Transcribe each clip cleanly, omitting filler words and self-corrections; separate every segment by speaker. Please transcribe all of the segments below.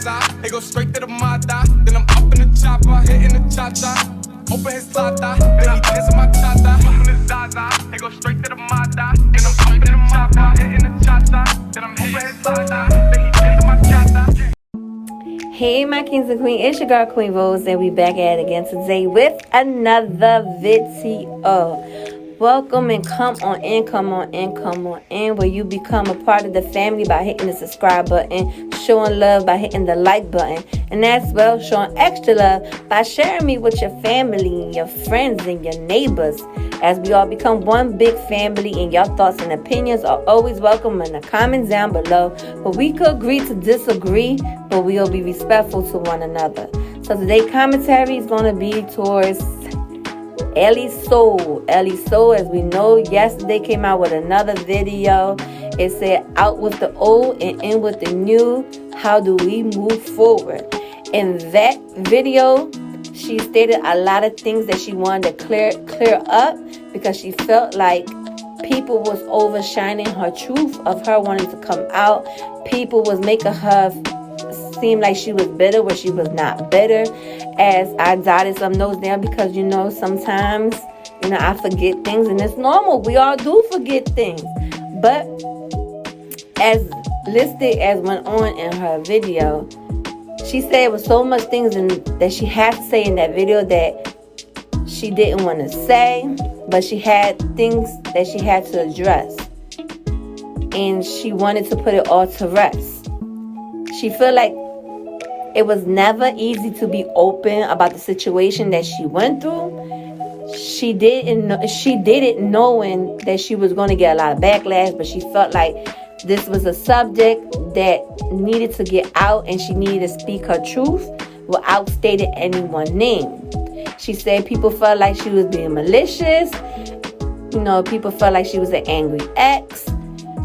Speaker 1: Zaza. It go straight to the Mata. Then I'm up in the chopper, hitting the cha-cha. Open his plata, then he dancing my cha-cha. Up in the Zaza. It go straight to the Mata. Then I'm up in the chopper, hitting the cha-cha. Then I'm open his plata, then he dancing my cha-cha.
Speaker 2: Hey my kings and queens, it's your girl Queen Rose, and we back at it again today with another video. Welcome and come on in, where you become a part of the family by hitting the subscribe button, showing love by hitting the like button, and as well showing extra love by sharing me with your family and your friends and your neighbors, as we all become one big family. And your thoughts and opinions are always welcome in the comments down below, but we could agree to disagree, but we'll be respectful to one another. So today's commentary is going to be towards ellisoul. As we know, yesterday came out with another video. It said, out with the old and in with the new. How do we move forward? In that video, she stated a lot of things that she wanted to clear up, because she felt like people was overshining her truth of her wanting to come out. People was making her seem like she was bitter where she was not bitter. As I jotted some notes down, because sometimes I forget things, and it's normal. We all do forget things. But as listed as went on in her video, she said it was so much things that she had to say in that video that she didn't want to say, but she had things that she had to address, and she wanted to put it all to rest. She felt like it was never easy to be open about the situation that she went through. She did it knowing that she was going to get a lot of backlash, but she felt like this was a subject that needed to get out, and she needed to speak her truth without stating anyone's name. She said people felt like she was being malicious. People felt like she was an angry ex.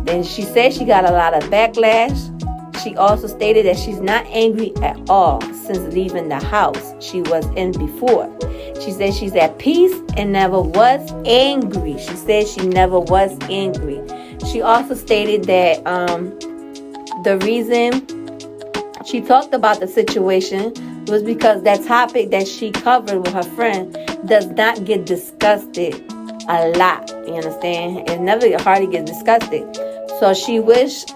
Speaker 2: Then she said she got a lot of backlash. She also stated that she's not angry at all since leaving the house she was in before. She said she's at peace and never was angry. She said she never was angry. She also stated that the reason she talked about the situation was because that topic that she covered with her friend does not get discussed a lot. You understand? It never hardly gets discussed. So she wished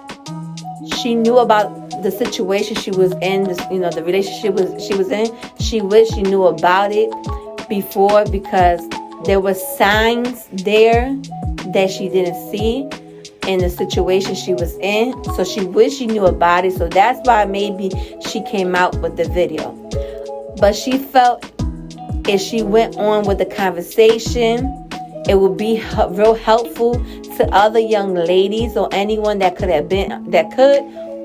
Speaker 2: she knew about the situation she was in, the relationship she was in. She wished she knew about it before, because there were signs there that she didn't see in the situation she was in. So she wished she knew about it. So that's why maybe she came out with the video. But she felt if she went on with the conversation, it would be real helpful to other young ladies or anyone that could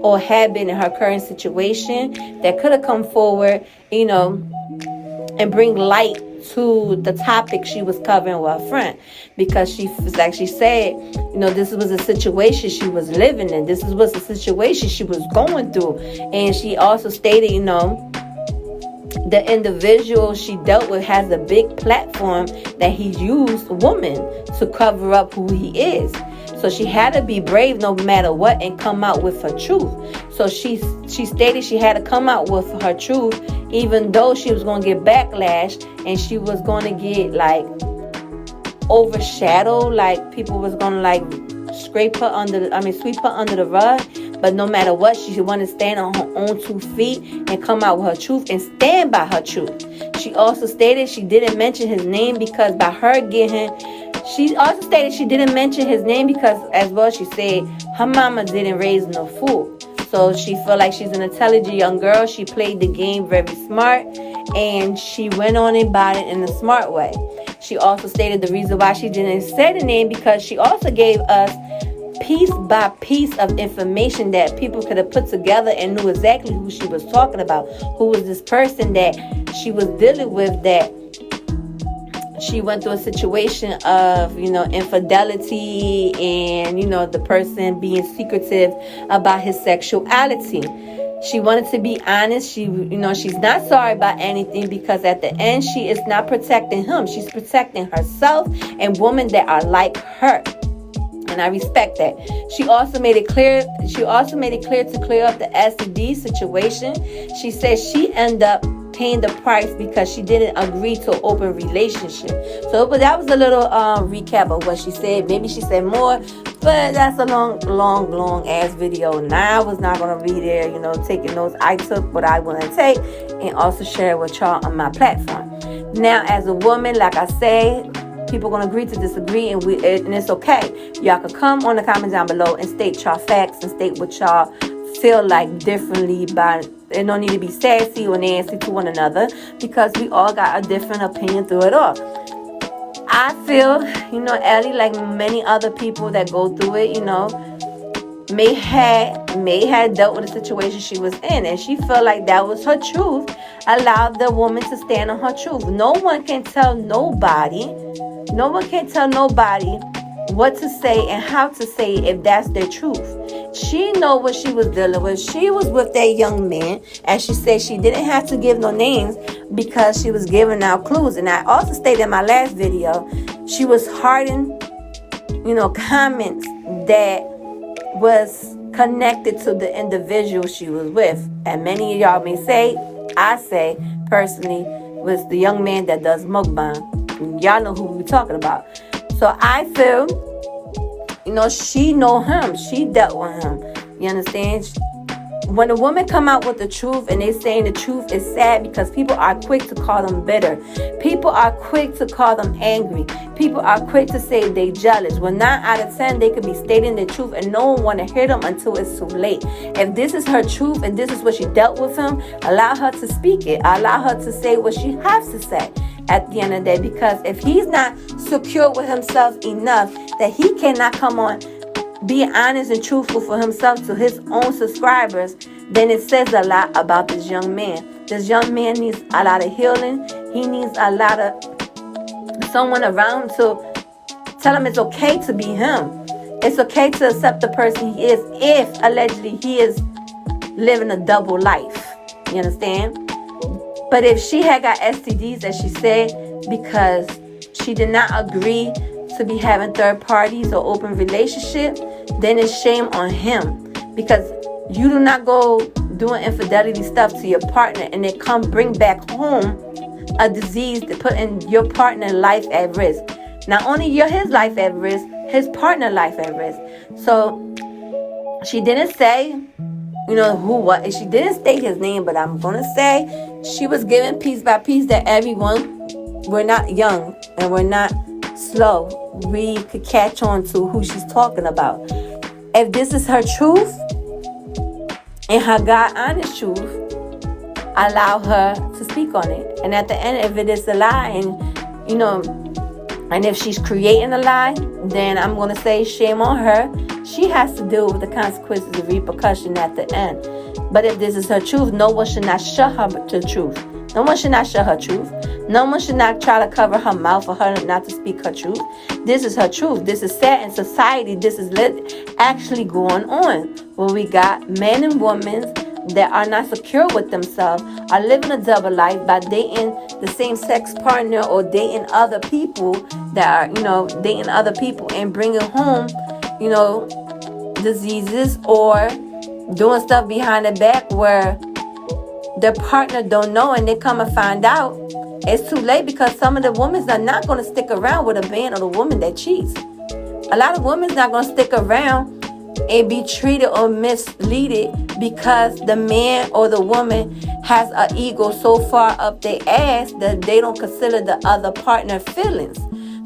Speaker 2: or had been in her current situation, that could have come forward, and bring light to the topic she was covering with her friend. Because she said, this was a situation she was living in. This was a situation she was going through. And she also stated, the individual she dealt with has a big platform that he used women to cover up who he is. So she had to be brave no matter what and come out with her truth. So she stated she had to come out with her truth, even though she was going to get backlash and she was going to get overshadowed, like people was going to sweep her under the rug. But no matter what, she wanted to stand on her own 2 feet and come out with her truth and stand by her truth. She also stated she didn't mention his name because by her she also stated she didn't mention his name because, as well, she said her mama didn't raise no fool. So she felt like she's an intelligent young girl. She played the game very smart, and she went on about it in a smart way. She also stated the reason why she didn't say the name, because she also gave us piece by piece of information that people could have put together and knew exactly who she was talking about. Who was this person that she was dealing with, that she went through a situation of, infidelity and, the person being secretive about his sexuality. She wanted to be honest. She's not sorry about anything, because at the end, she is not protecting him. She's protecting herself and women that are like her. and I respect that. She also made it clear to clear up the STD situation. She said she ended up paying the price because she didn't agree to an open relationship. So, but that was a little recap of what she said. Maybe she said more, but that's a long ass video. Now I was not gonna be there, taking notes. I took what I want to take and also share it with y'all on my platform. Now, as a woman, like I say, people gonna agree to disagree, and it's okay. Y'all can come on the comments down below and state y'all facts and state what y'all feel like differently. But there no need to be sassy or nasty to one another, because we all got a different opinion through it all. I feel, Ellie, like many other people that go through it, may have dealt with the situation she was in, and she felt like that was her truth. Allow the woman to stand on her truth. No one can tell nobody what to say and how to say it if that's their truth. She know what she was dealing with. She was with that young man, and she said she didn't have to give no names because she was giving out clues. And I also stated in my last video, she was hiding, comments that was connected to the individual she was with. And many of y'all may say, I say personally, was the young man that does mukbang. Y'all know who we're talking about. So I feel, she know him. She dealt with him. You understand? When a woman come out with the truth and they saying the truth is sad, because people are quick to call them bitter. People are quick to call them angry. People are quick to say they jealous. Well, 9 out of 10, they could be stating the truth and no one want to hear them until it's too late. If this is her truth and this is what she dealt with him, allow her to speak it. Allow her to say what she has to say at the end of the day. Because if he's not secure with himself enough that he cannot come on being honest and truthful for himself to his own subscribers, then it says a lot about this young man. This young man needs a lot of healing. He needs a lot of someone around to tell him it's okay to be him. It's okay to accept the person he is if allegedly he is living a double life. You understand? But if she had got STDs, as she said, because she did not agree to be having third parties or open relationship, then it's shame on him. Because you do not go doing infidelity stuff to your partner and then come bring back home a disease that put in your partner's life at risk. Not only his life at risk, his partner's life at risk. So she didn't say, who what. She didn't state his name, but I'm gonna say she was given piece by piece that everyone, we're not young and we're not slow. We could catch on to who she's talking about. If this is her truth and her God honest truth, allow her to speak on it. And at the end, if it is a lie, and if she's creating a lie, then I'm going to say shame on her. She has to deal with the consequences of repercussion at the end. But if this is her truth, no one should not shut her to the truth. No one should not shut her truth. No one should not try to cover her mouth for her not to speak her truth. This is her truth. This is sad in society. This is actually going on, where we got men and women that are not secure with themselves, are living a double life by dating the same sex partner or dating other people that are, dating other people and bringing home, diseases or doing stuff behind the back where their partner don't know, and they come and find out. It's too late, because some of the women are not going to stick around with a man or the woman that cheats. A lot of women's not going to stick around and be treated or misleaded because the man or the woman has an ego so far up their ass that they don't consider the other partner feelings.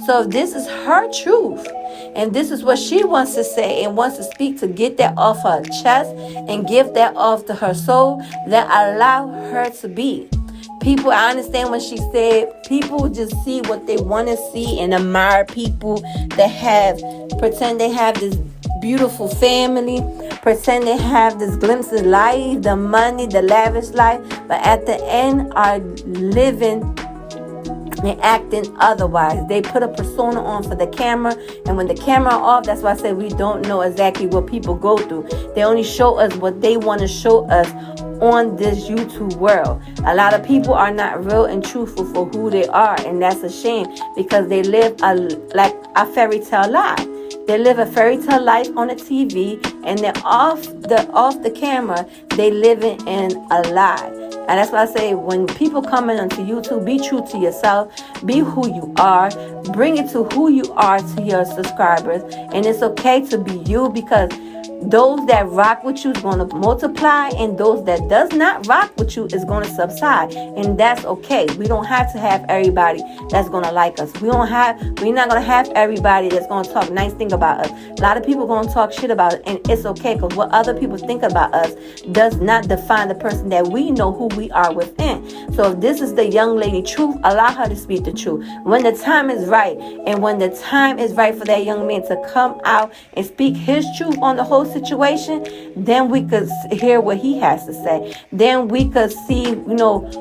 Speaker 2: So if this is her truth and this is what she wants to say and wants to speak to get that off her chest and give that off to her soul, then allow her to be. People, I understand when she said people just see what they want to see and admire people that pretend they have this beautiful family, pretend they have this glimpse of life, the money, the lavish life, but at the end are living and acting otherwise. They put a persona on for the camera, and when the camera off, that's why I say we don't know exactly what people go through. They only show us what they want to show us on this YouTube world. A lot of people are not real and truthful for who they are, and that's a shame, because they live like a fairy tale lie. They live a fairy tale life on the TV, and then off the camera, they living in a lie. And that's why I say, when people coming onto YouTube, be true to yourself, be who you are, bring it to who you are to your subscribers, and it's okay to be you, because those that rock with you is going to multiply, and those that does not rock with you is going to subside, and that's okay. We don't have to have everybody that's going to like us. We're not going to have everybody that's going to talk nice thing about us. A lot of people going to talk shit about it, and it's okay, because what other people think about us does not define the person that we know who we are within. So if this is the young lady truth, allow her to speak the truth when the time is right, and when the time is right for that young man to come out and speak his truth on the whole situation, then we could hear what he has to say. Then we could see,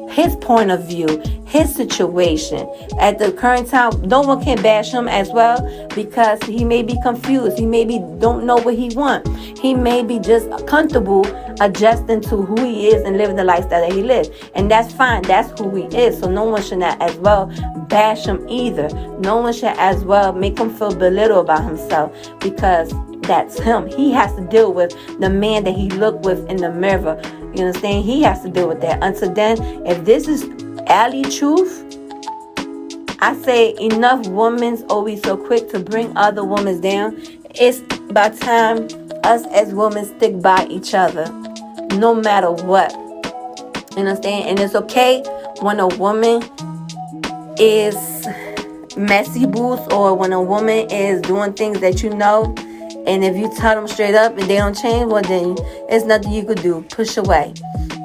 Speaker 2: his point of view, his situation. At the current time, no one can bash him as well, because he may be confused. He maybe don't know what he wants. He may be just comfortable adjusting to who he is and living the lifestyle that he lives. And that's fine. That's who he is. So no one should not as well bash him either. No one should as well make him feel belittled about himself, because that's him. He has to deal with the man that he looked with in the mirror. You understand? He has to deal with that. Until then, if this is alley truth, I say enough women's always so quick to bring other women down. It's about time us as women stick by each other, no matter what. You understand? And it's okay when a woman is messy boots, or when a woman is doing things that and if you tell them straight up and they don't change, well, then it's nothing you could do. Push away.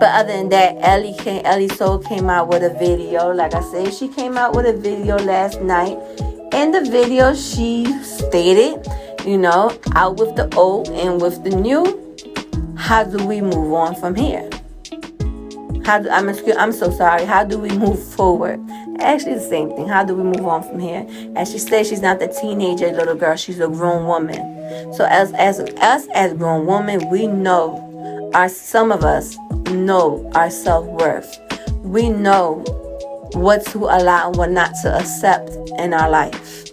Speaker 2: But other than that, ellisoul came out with a video. Like I said, she came out with a video last night. In the video, she stated, out with the old and with the new, how do we move on from here? I'm so sorry. How do we move forward? Actually, the same thing. How do we move on from here? As she said, she's not the teenager little girl. She's a grown woman. So as us as grown women, we know some of us know our self-worth. We know what to allow and what not to accept in our life.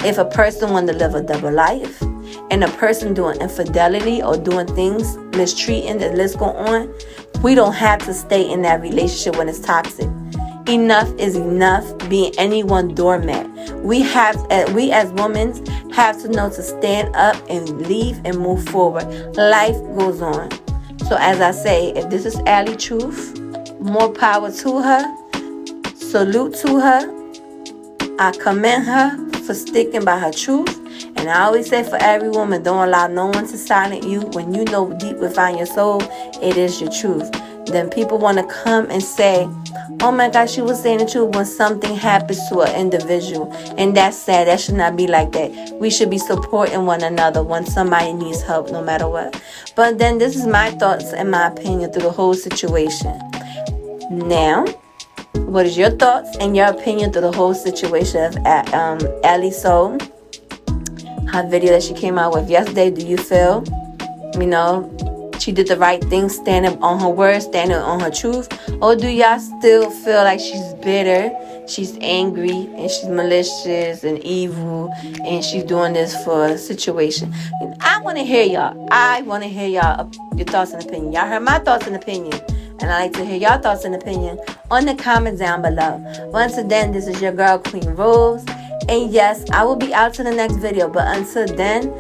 Speaker 2: If a person wants to live a double life, and a person doing infidelity or doing things, mistreating, the list go on, we don't have to stay in that relationship when it's toxic. Enough is enough being anyone doormat. We as women have to know to stand up and leave and move forward. Life goes on. So as I say, if this is alley truth, more power to her. Salute to her. I commend her for sticking by her truth. And I always say, for every woman, don't allow no one to silence you. When you know deep within your soul, it is your truth. Then people want to come and say, oh my gosh, she was saying the truth, when something happens to an individual. And that's sad. That should not be like that. We should be supporting one another when somebody needs help, no matter what. But then this is my thoughts and my opinion through the whole situation. Now, what is your thoughts and your opinion through the whole situation of ellisoul? Her video that she came out with yesterday, do you feel, she did the right thing, standing on her word, standing on her truth? Or do y'all still feel like she's bitter, she's angry, and she's malicious and evil, and she's doing this for a situation? I want to hear y'all. I want to hear your thoughts and opinion. Y'all heard my thoughts and opinion, and I like to hear y'all thoughts and opinion on the comments down below. Once again, this is your girl, Queen Rose. And yes, I will be out to the next video. But until then,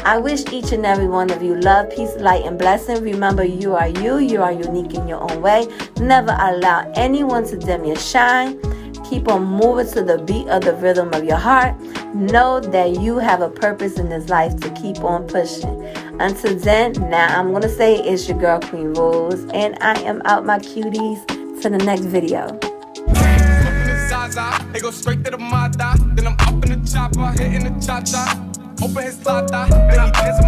Speaker 2: I wish each and every one of you love, peace, light, and blessing. Remember, you are you. You are unique in your own way. Never allow anyone to dim your shine. Keep on moving to the beat of the rhythm of your heart. Know that you have a purpose in this life to keep on pushing. Until then, now I'm going to say it's your girl, Queen Rose. And I am out, my cuties. To the next video.
Speaker 1: They go straight to the mata. Then I'm up in the chopper, hitting the cha-cha. Open his lata, then he dance